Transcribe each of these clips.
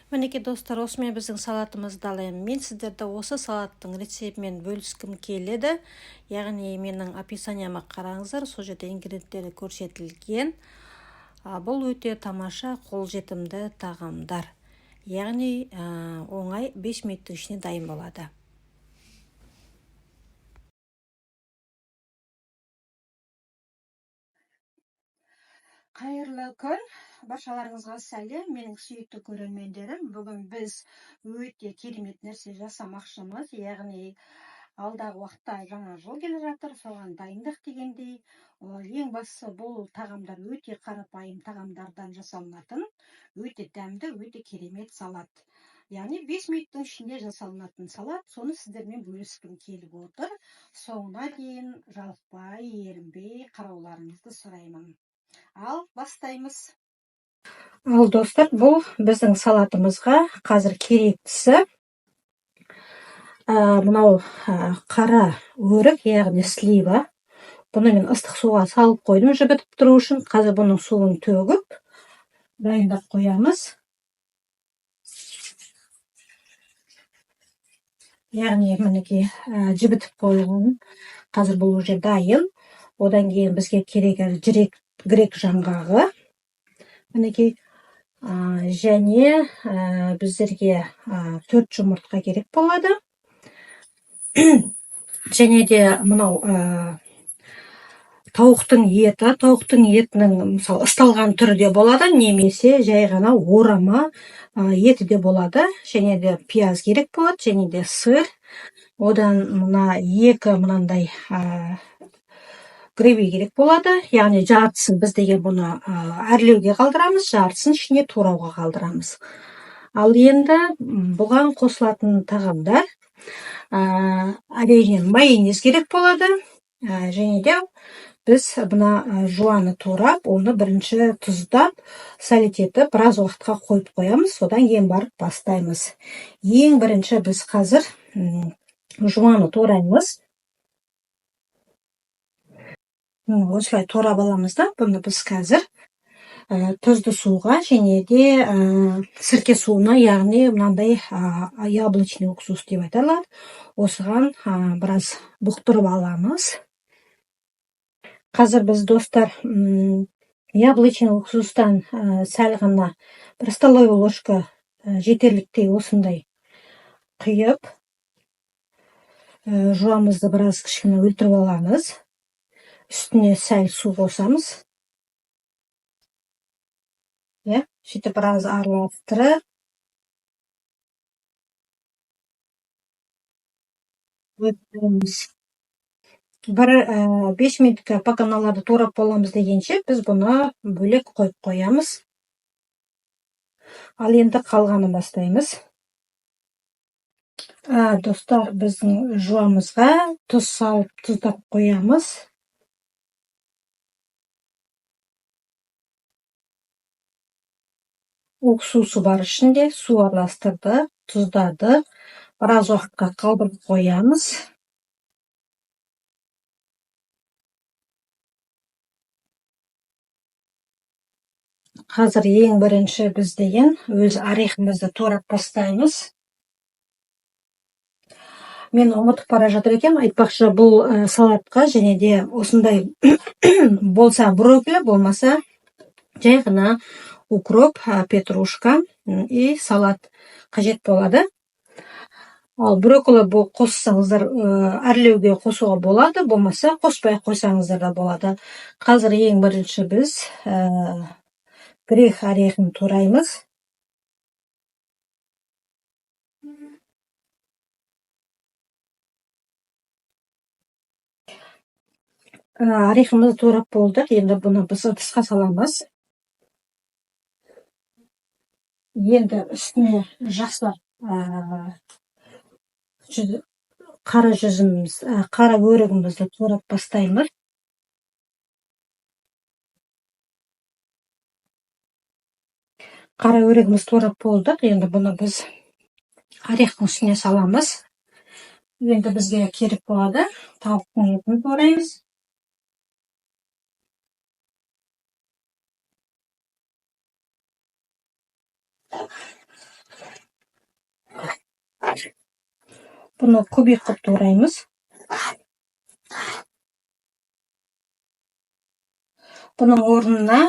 Мінекей достар, осымен біздің салатымызды алайын. Мен сіздерді осы салаттың рецептімен бөліскім келеді. Яғни менің описанияма қараңыздар, сол жерде ингредиенттері көрсетілген. Бұл өте тамаша, қолжетімді тағамдар. Яғни оңай 5 минуттың ішінде дайын болады. Қайырлы күн, баршаларыңызға сәлем, менің сүйікті көрермендерім. Бүгін біз өте керемет нәрсе жасамақшымыз, яғни алдағы уақытта жаңа жыл келе жатыр, соған дайындық дегендей. Ең бастысы бұл тағамдар өте қарапайым тағамдардан жасалынатын, өте дәмді, өте керемет салат. Яғни 5 минуттың ішінде жасалынатын салат, соны сіздермен бөліскім келіп отыр. Соңына дейін жалықпай, ерінбей қарауларыңызды сұраймын. Ал бастаймыз. Ал достар, бұл біздің салатымызға қазір керектісі мынау қара өрік, яғни слива. Бұны мен ыстық суға салып қойдым жібітіп тұру үшін. Қазір бұның суын төгіп дайындап қоямыз. Яғни мінекей жібітіп қойылған. Қазір бұл уже дайын. Одан кейін бізге керек грек жаңғағы. Мінекей және біздерге 4 жұмыртқа керек болады. Және де мынау тауықтың етінің мысалы ысталған түрі де болады, немесе жай ғана орама еті де болады. Және де пияз керек болады, және де сыр. Одан мынандай грейви керек болады. Яғни жартысын біз деген бұны әрлеуге қалдырамыз, жартысын ішіне турауға қалдырамыз. Ал енді бұған қосылатын тағамдар әрине майонез керек болады. Және де біз бұна жуаны турап, оны бірінші тұздап, сәлет етіп, біраз уақытқа қойып қоямыз. Содан кейін барып бастаймыз. Ең бірінші біз қазір жуаны тураймыз. Осылай турап аламыз да, бұны біз қазір тұзды суға және де сірке суына, яғни мынандай яблочный уксус деп айтылады. Осыған біраз бұқтырып аламыз. Қазір біз достар яблочный уксустан сәл ғана 1 столовая ложка жетерліктей осындай құйып, жуамызды біраз кішкене өлтіріп аламыз. Үстіне сәл су қосамыз. Сөйтіп біраз араластырып, бір 5 минутқа пока мыналарды турап боламыз дегенше біз бұны бөлек қойып қоямыз. Ал енді қалғанын бастаймыз. Достар, біздің жуамызға тұз салып тұздап қоямыз. Уксусы бар ішінде, су араластырды, тұздады. Біраз уақытқа қалдырып қоямыз. Қазір ең бірінші біз деген өз орехімізді турап бастаймыз. Мен ұмытып бара жатыр екен, айтпақшы, бұл салатқа және де осындай болса брокколи, болмаса жай ғана укроп, петрушка и салат қажет болады. Ал брокколи бұл қоссаңыздар әрлеуге қосуға болады, болмаса қоспай қойсаңыздар да болады. Қазір ең бірінші біз грек орехін тураймыз. Орехімізді турап болдық. Енді бұны біз ыдысқа саламыз. Енді үстіне жақсылап қара өрігімізді турап бастаймыз. Қара өрігіміз турап болдық. Енді бұны біз орехтің үстіне саламыз. Енді бізге керек болады тауықтың етін тураймыз. Бұны кубик қылып тураймыз. Бұның орнына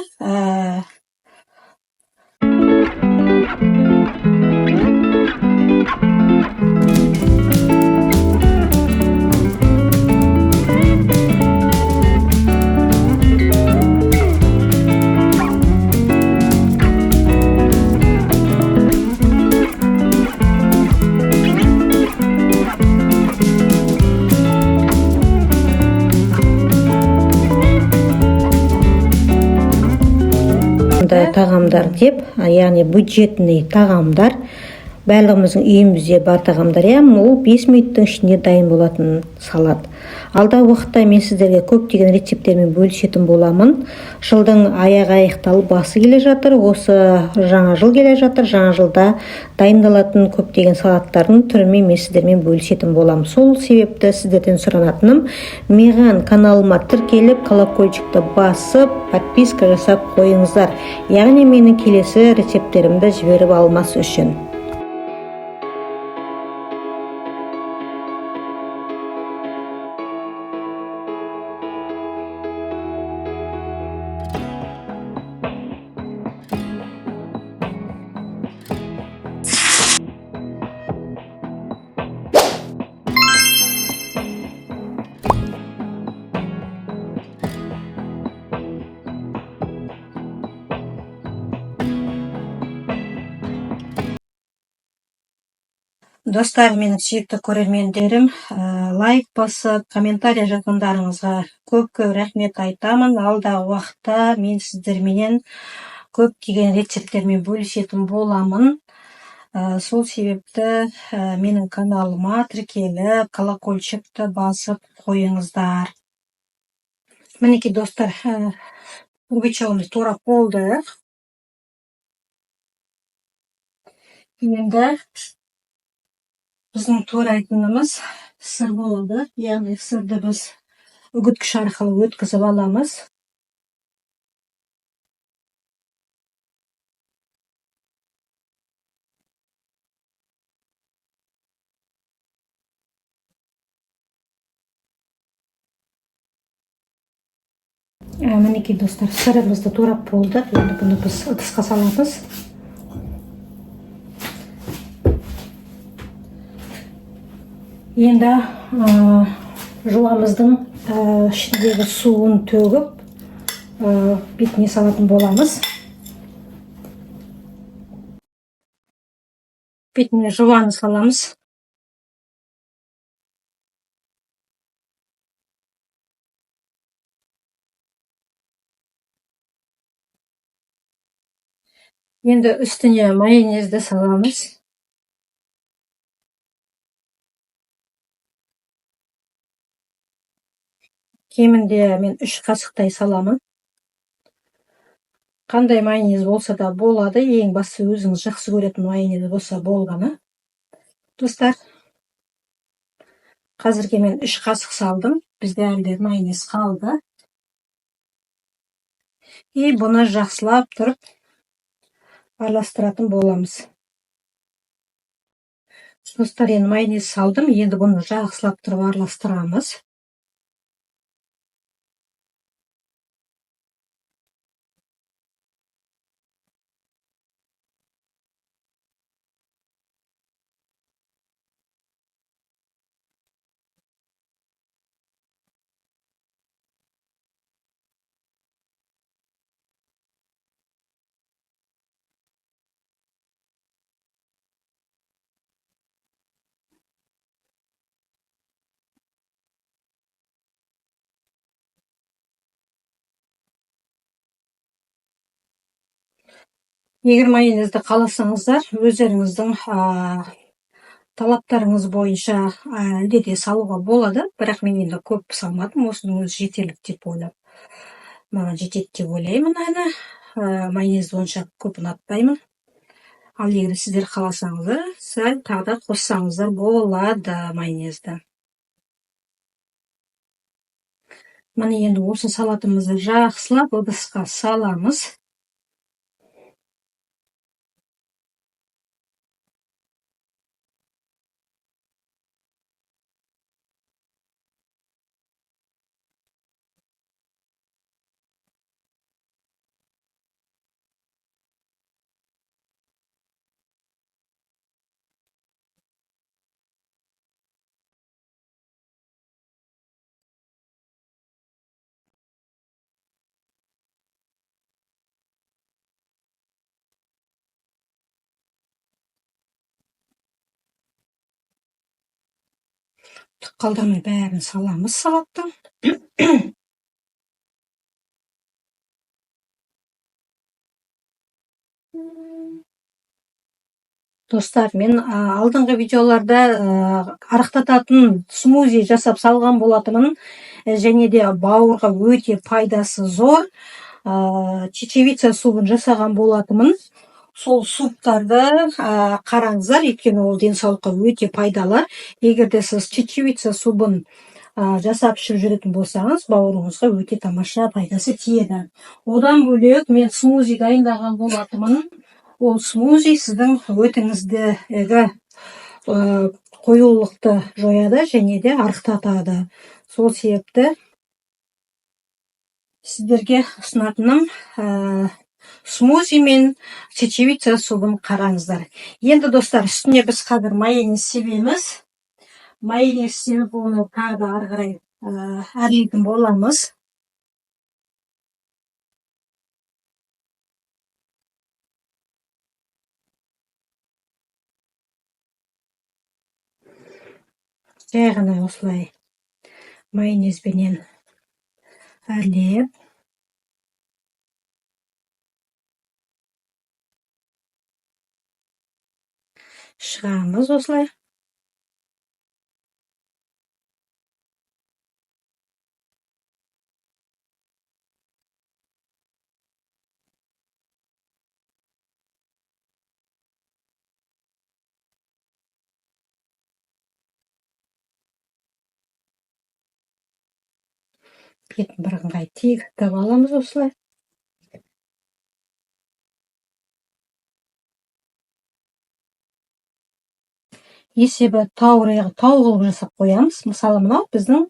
тағамдар деп, яғни бюджетный тағамдар. Барлығымыздың үйімізде бар тағамдар, ол 5 минуттың ішінде дайын болатын салат. Алдағы уақытта мен сіздерге көптеген рецепттермен бөлісетін боламын. Жылдың аяғы аяқталып басы келе жатыр. Осы жаңа жыл келе жатыр. Жаңа жылда дайындалатын көптеген салаттардың түрімен мен сіздермен бөлісетін боламын. Сол себепті сіздерден сұранатыным, маған каналыма тіркеліп, колокольчикті басып, подписка жасап қойыңыздар. Яғни менің келесі рецепттерімді жіберіп алмас үшін. Достар, менің сүйікті көрермендерім, лайк басып, комментария жазғандарыңызға көп рахмет айтамын. Алдағы уақытта мен сіздерменен көптеген рецепттермен бөлісетін боламын. Сол себепті менің каналыма тіркеліп, колокольчикті басып қойыңыздар. Мінекей достар, убечауымыз тура болды. Енді біздің турайтынымыз сыр болады. Яғни сырды біз үгіткіш арқылы өткізіп аламыз. Мінекей достар, сырымызды турап болды. Енді бұны біз ыдысқа саламыз. Енді жуамыздың ішіндегі суын төгіп, бетіне салатын боламыз. Бетіне жуаны саламыз. Енді үстіне майонезді саламыз. Кемінде мен 3 қасықтай саламын. Қандай майонез болса да болады, ең басты өзіңіз жақсы көретін майонез болса болғаны. Достар, қазірге мен 3 қасық салдым. Бізде әлде майонез қалды. Бұны жақсылап тұрып араластыратын боламыз. Достар, енді майонез салдым. Енді бұны жақсылап тұрып араластырамыз. Егер майонезді қаласаңыздар, өздеріңіздің талаптарыңыз бойынша әлде салуға болады, бірақ мен енді көп салмадым, осының өзі жетерлік деп ойлап. Маған жетеді деп ойлаймын әлі. Майонезді онша көп ұнатпаймын. Ал егер сіздер қаласаңыздар, сәл тағы да қоссаңыздар болады майонезді. Міне енді осы салатымызды жақсылап ыдысқа саламыз. түк қалдырмай бәрін саламыз салаттың. Достар, мен алдыңғы видеоларда арықтататын смузи жасап салған болатынмын. Және де бауырға өте пайдасы зор. Чечевица супын жасаған болатынмын. Сол суптарды қараңыздар, өйткені ол денсаулыққа өте пайдалы. Егер де сіз чечевица супын жасап ішіп жүретін болсаңыз, бауырыңызға өте тамаша пайдасы тиеді. Одан бөлек мен смузи дайындаған болатынмын. Ол смузи сіздің өтіңіздегі қоюлықты жояды және де арықтатады. Сол себепті сіздерге ұсынатыным смузи мен чечевица супын қараңыздар. Енді достар, үстіне біз қазір майонез себеміз. Майонез себіп оны тағы да ары қарай әрлейтін боламыз. Жай ғана осылай майонезбенен әрлеп шығамыз осылай. Бетін бірыңғай тегіп аламыз осылай. Есебі тау қылып жасап қоямыз. Мысалы, мынау біздің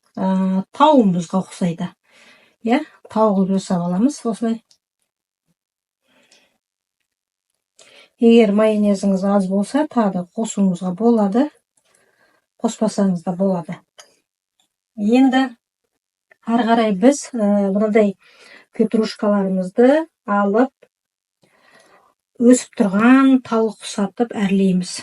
тауымызға ұқсайды. Тау қылып жасап аламыз осылай. Егер майонезіңіз аз болса, тағы қосуыңызға болады. Қоспасаңыз да болады. Енді ары қарай біз мынадай петрушкаларымызды алып, өсіп тұрған талық ұсатып әрлейміз.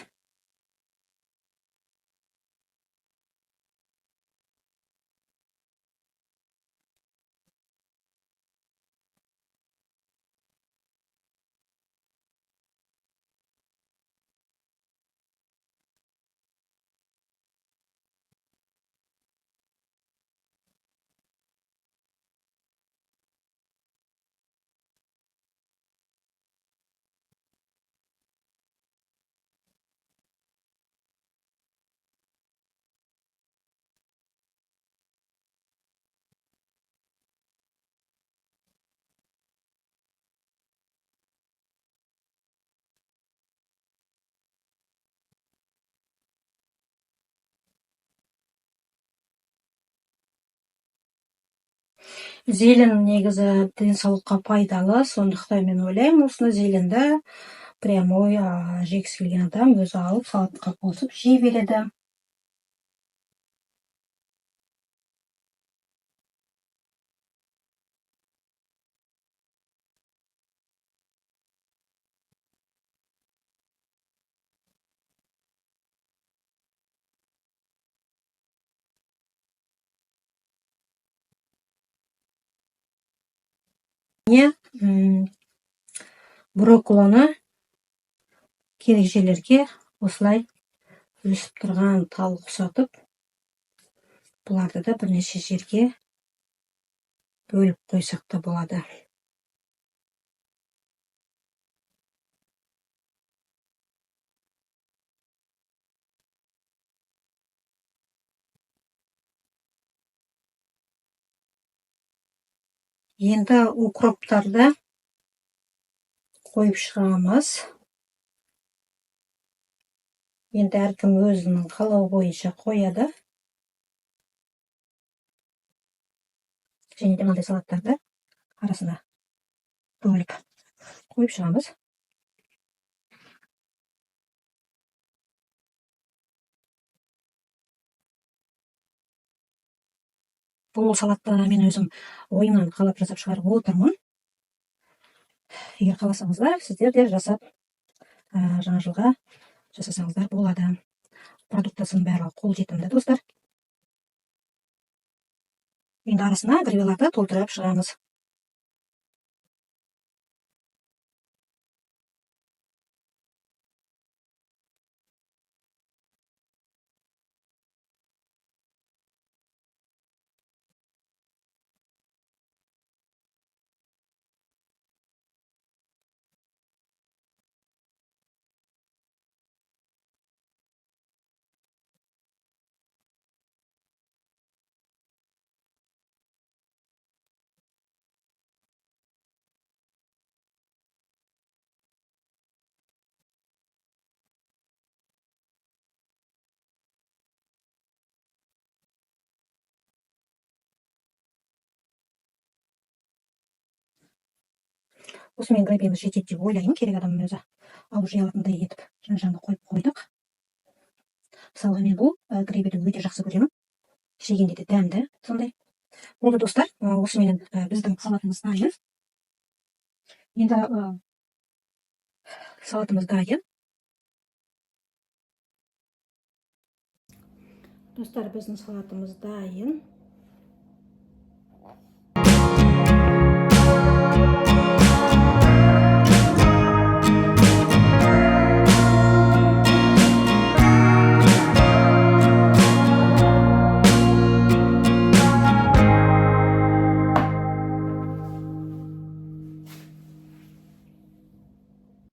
Зелен негізі денсаулыққа пайдалы, сондықтан мен ойлаймын, осыны зеленді прямой жегісі келген адам өзі алып салатқа қосып жей береді. Брокколіні керек жерлерге осылай өсіп тұрған талық ұсатып, бұларды да бірнеше жерге бөліп қойсақ та болады. Енді укроптарды қойып шығамыз. Енді әркім өзінің қалауы бойынша қояды. Және де мынандай салаттарды арасына бөліп қойып шығамыз. Бұл салатты мен өзім ойымнан қалап жасап шығарып отырмын. Егер қаласаңыздар, сіздер де жасап жаңа жылға жасасаңыздар болады. Продуктасын бәрі қолжетімді, достар. Енді арасына гребеларды толтырып шығамыз. Осымен гребеміз жетеді деп ойлаймын, керек адамның өзі. Ал жиялатындай етіп жан-жағына қойып қойдық. Мысалға мен бұл гребені өте жақсы көремін. Жегенде де дәмді, сондай. Болды достар, осымен біздің салатымыз дайын. Енді салатымыз дайын. Достар, біздің салатымыз дайын.